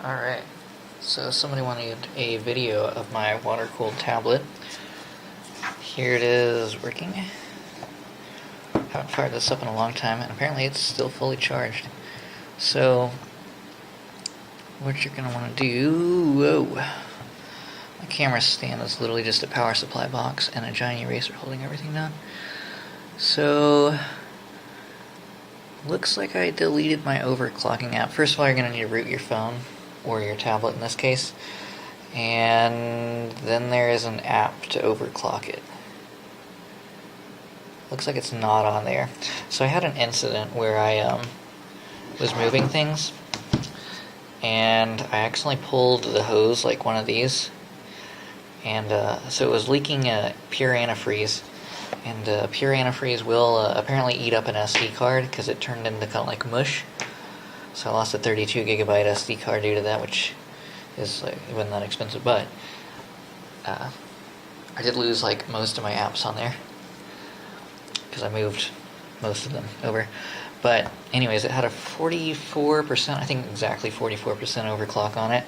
Alright, so somebody wanted a video of my water-cooled tablet. Here it is working. Haven't fired this up in a long time, and apparently it's still fully charged. So, what you're going to want to do... Whoa! My camera stand is literally just a power supply box and a giant eraser holding everything down. So... looks like I deleted my overclocking app. First of all, you're going to need to root your phone, or your tablet in this case, and then there is an app to overclock it. Looks like it's not on there. So I had an incident where I was moving things, and I accidentally pulled the hose, like one of these, and so it was leaking pure antifreeze. And pure antifreeze will apparently eat up an SD card because it turned into kind of like mush. So I lost a 32 gigabyte SD card due to that, which is like, it wasn't that expensive, but I did lose like most of my apps on there because I moved most of them over. But anyways, it had a 44%, I think exactly 44% overclock on it,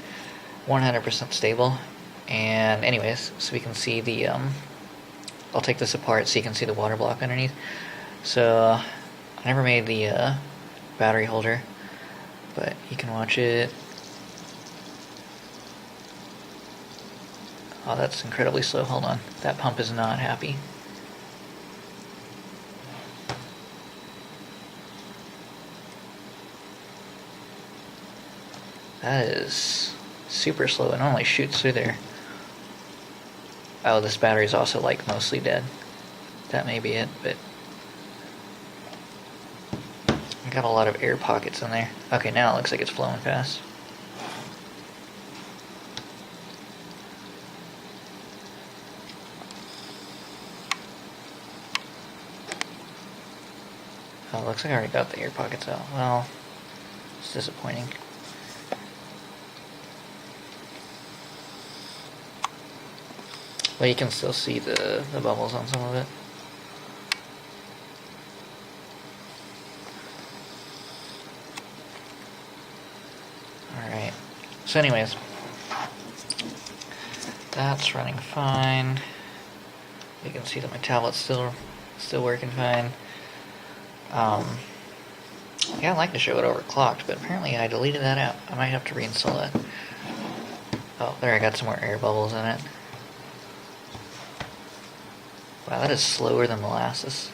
100% stable. And anyways, so we can see the I'll take this apart so you can see the water block underneath. So I never made the battery holder, but you can watch it. Oh, that's incredibly slow. Hold on. That pump is not happy. That is super slow and only shoots through there. Oh, this battery's also like mostly dead. That may be it, but I got a lot of air pockets in there. Okay, now it looks like it's flowing fast. Oh, it looks like I already got the air pockets out. Well, it's disappointing. But you can still see the bubbles on some of it. Alright, so anyways, that's running fine. You can see that my tablet's still working fine. Yeah, I'd like to show it overclocked, but apparently I deleted that app. I might have to reinstall that. Oh, there, I got some more air bubbles in it. Wow, that is slower than molasses.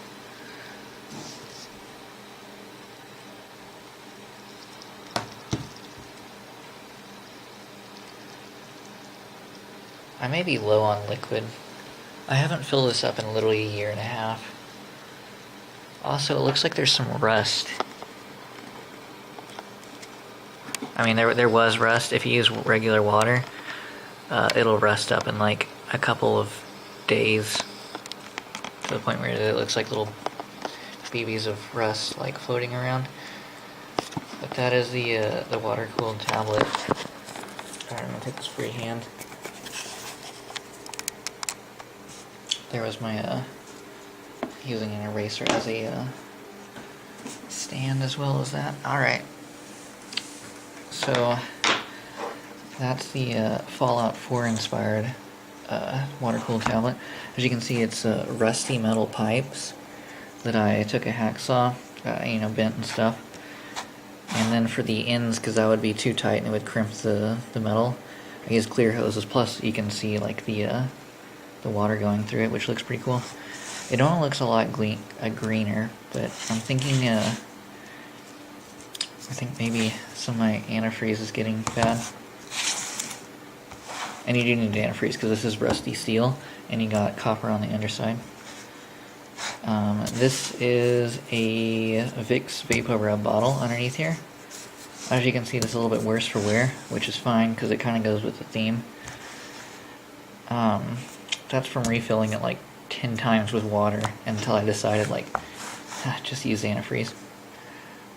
I may be low on liquid. I haven't filled this up in literally a year and a half. Also, it looks like there's some rust. I mean, there was rust. If you use regular water, it'll rust up in like a couple of days, to the point where it looks like little BBs of rust like floating around. But that is the water-cooled tablet. Alright, I'm gonna take this freehand. There was my using an eraser as a stand as well as that. Alright. So that's the Fallout 4 inspired water-cooled tablet. As you can see, it's rusty metal pipes that I took a hacksaw, bent and stuff. And then for the ends, because that would be too tight and it would crimp the metal, I used clear hoses. Plus, you can see like the water going through it, which looks pretty cool. It only looks a lot greener, but I'm thinking I think maybe some of my antifreeze is getting bad. And you do need antifreeze because this is rusty steel, and you got copper on the underside. This is a Vicks VapoRub bottle underneath here. As you can see, this is a little bit worse for wear, which is fine because it kind of goes with the theme. That's from refilling it like 10 times with water until I decided like, just use antifreeze.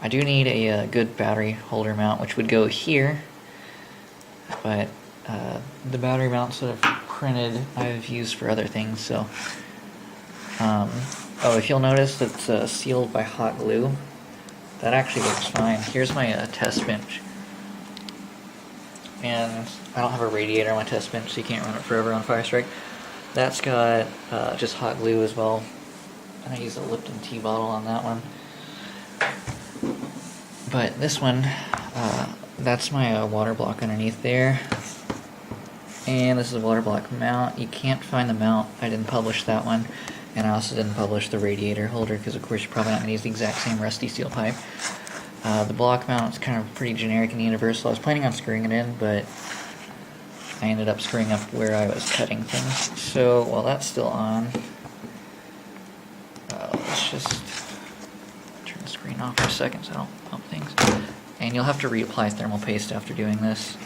I do need a good battery holder mount, which would go here, but the battery mounts that I've printed I've used for other things, so oh, if you'll notice, it's sealed by hot glue. That actually works fine. Here's my test bench. and I don't have a radiator on my test bench, so you can't run it forever on Fire Strike. That's got just hot glue as well, and I used a Lipton tea bottle on that one. But this one, that's my water block underneath there. And this is a water block mount. You can't find the mount. I didn't publish that one. And I also didn't publish the radiator holder because, of course, you're probably not going to use the exact same rusty steel pipe. The block mount is kind of pretty generic and universal. I was planning on screwing it in, but I ended up screwing up where I was cutting things. So while that's still on, let's just turn the screen off for a second so I don't pump things. And you'll have to reapply thermal paste after doing this.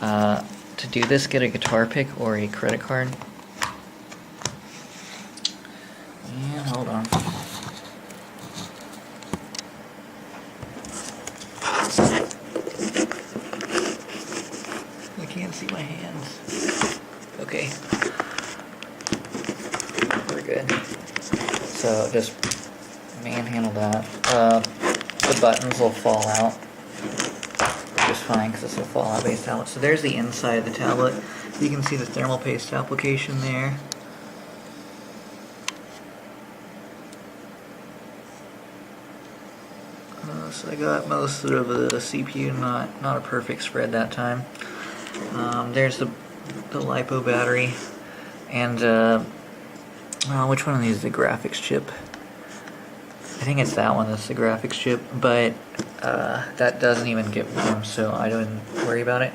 To do this, get a guitar pick or a credit card. And hold on. I can't see my hands. Okay. We're good. So just manhandle that. The buttons will fall out just fine because it's a fallout based tablet. So there's the inside of the tablet. You can see the thermal paste application there. So I got most of the CPU, not a perfect spread that time. There's the LiPo battery, and which one of these is the graphics chip? I think it's that one that's the graphics chip, but that doesn't even get warm, so I don't worry about it.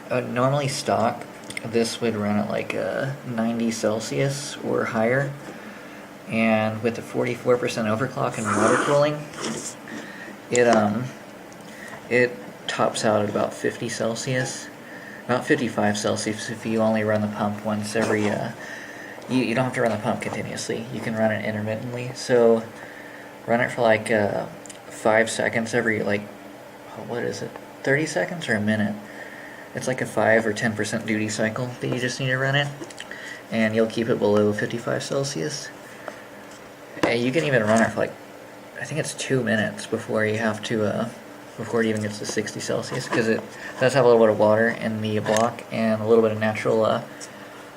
Normally stock, this would run at like 90 Celsius or higher, and with the 44% overclock and water cooling, it tops out at about 50 Celsius, about 55 Celsius if you only run the pump once every, you don't have to run the pump continuously, you can run it intermittently, so run it for like 5 seconds every, like, what is it, 30 seconds or a minute? It's like a 5 or 10% duty cycle that you just need to run it, and you'll keep it below 55 Celsius. You can even run it for like, I think it's 2 minutes before you have to, before it even gets to 60 Celsius, because it does have a little bit of water in the block and a little bit of natural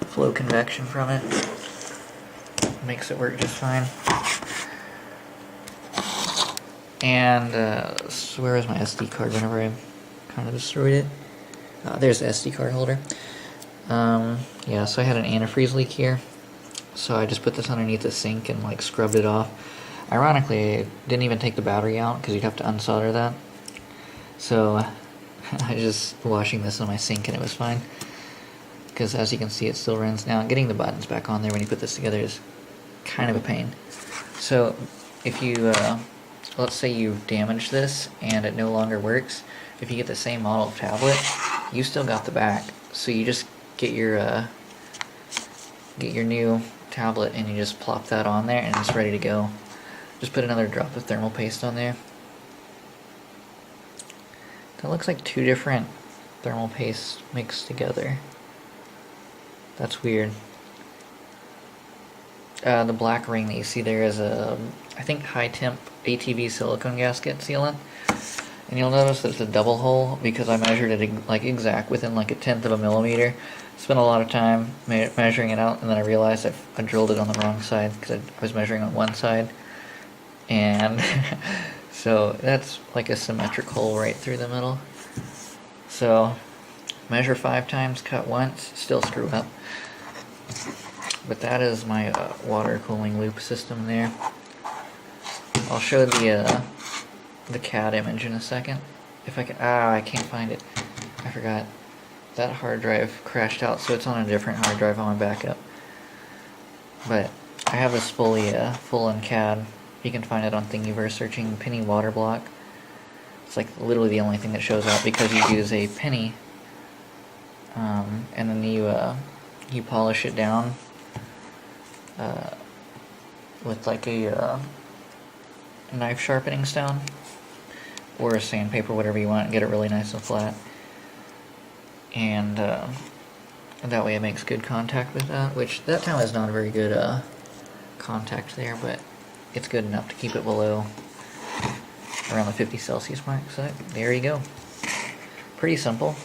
flow convection from it. Makes it work just fine. And so where is my SD card whenever I kind of destroyed it? There's the SD card holder. Yeah, so I had an antifreeze leak here, so I just put this underneath the sink and like scrubbed it off. Ironically, I didn't even take the battery out because you'd have to unsolder that. So I just washing this in my sink and it was fine. Because as you can see, it still runs. Now, getting the buttons back on there when you put this together is kind of a pain. So if you, let's say you damage this and it no longer works, if you get the same model of tablet, you still got the back. So you just get your new tablet and you just plop that on there and it's ready to go. Just put another drop of thermal paste on there. That looks like two different thermal pastes mixed together. That's weird. The black ring that you see there is a, I think, high temp ATV silicone gasket sealant. And you'll notice that it's a double hole because I measured it like exact within like 1/10 of a millimeter. Spent a lot of time measuring it out, and then I realized I drilled it on the wrong side because I was measuring on one side. And so that's like a symmetric hole right through the middle. So measure 5 times, cut once, still screw up. But that is my water cooling loop system there. I'll show the CAD image in a second. If I can, I can't find it. I forgot. That hard drive crashed out, so it's on a different hard drive on my backup. But I have this fully full in CAD. You can find it on Thingiverse searching penny water block. It's like literally the only thing that shows up because you use a penny, and then you polish it down with like a knife sharpening stone or a sandpaper, whatever you want, and get it really nice and flat. And that way it makes good contact with that, which that time is not a very good contact there, but it's good enough to keep it below around the 50 Celsius mark. So there you go. Pretty simple.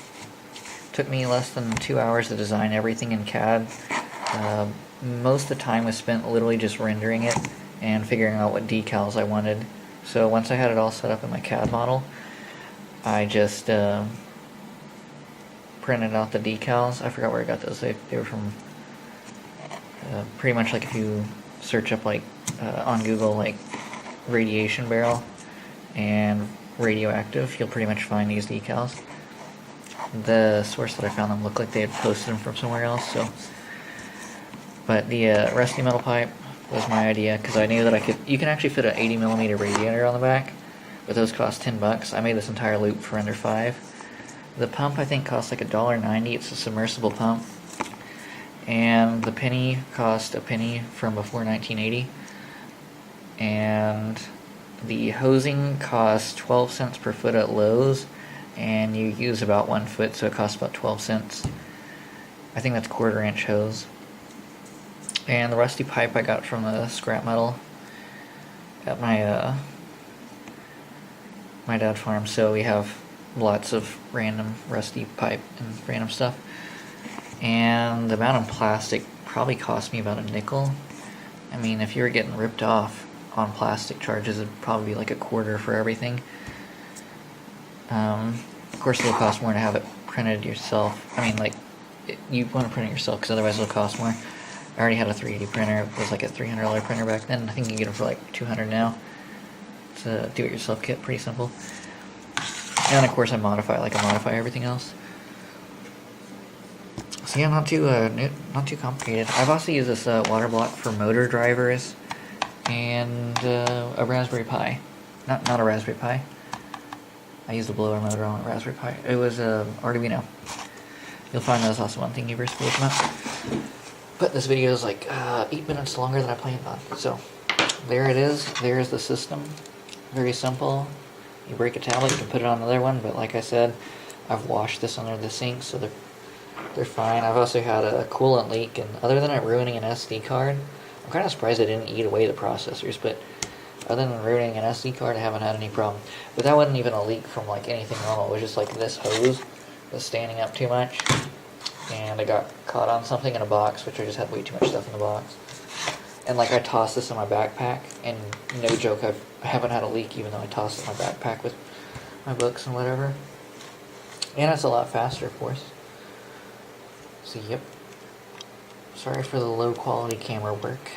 Took me less than 2 hours to design everything in CAD. Most of the time was spent literally just rendering it and figuring out what decals I wanted. So once I had it all set up in my CAD model, I just printed out the decals. I forgot where I got those. They were from pretty much like if you search up like on Google like radiation barrel and radioactive, you'll pretty much find these decals. The source that I found them looked like they had posted them from somewhere else. So, but the rusty metal pipe was my idea because I knew that you can actually fit an 80mm radiator on the back, but those cost $10. I made this entire loop for under $5. The pump I think cost like $1.90. It's a submersible pump, and the penny cost a penny from before 1980, and the hosing costs 12 cents per foot at Lowe's, and you use about 1 foot, so it costs about 12 cents. I think that's 1/4 inch hose. And the rusty pipe I got from the scrap metal at my my dad's farm, so we have lots of random rusty pipe and random stuff. And the amount of plastic probably cost me about a nickel. I mean, if you were getting ripped off on plastic charges, it'd probably be like 1/4 for everything. Of course, it'll cost more to have it printed yourself. I mean, like, you want to print it yourself because otherwise it'll cost more. I already had a 3D printer. It was like a $300 printer back then. I think you can get them for like $200 now. It's a do-it-yourself kit, pretty simple. And of course, I modify everything else. So yeah, not too complicated. I've also used this water block for motor drivers and a Raspberry Pi. Not a Raspberry Pi. I used a blower motor on a Raspberry Pi. It was Arduino. You'll find those also on Thingiverse if you look them up. But this video is like 8 minutes longer than I planned on. So there it is. There's the system. Very simple. You break a tablet, you can put it on another one. But like I said, I've washed this under the sink, so they're fine. I've also had a coolant leak, and other than it ruining an SD card, I'm kind of surprised it didn't eat away the processors. But other than ruining an SD card, I haven't had any problem. But that wasn't even a leak from like anything normal. It was just like this hose was standing up too much, and I got caught on something in a box, which I just had way too much stuff in the box. And like I tossed this in my backpack, and no joke, I haven't had a leak even though I tossed it in my backpack with my books and whatever. And it's a lot faster, of course. So yep. Sorry for the low quality camera work.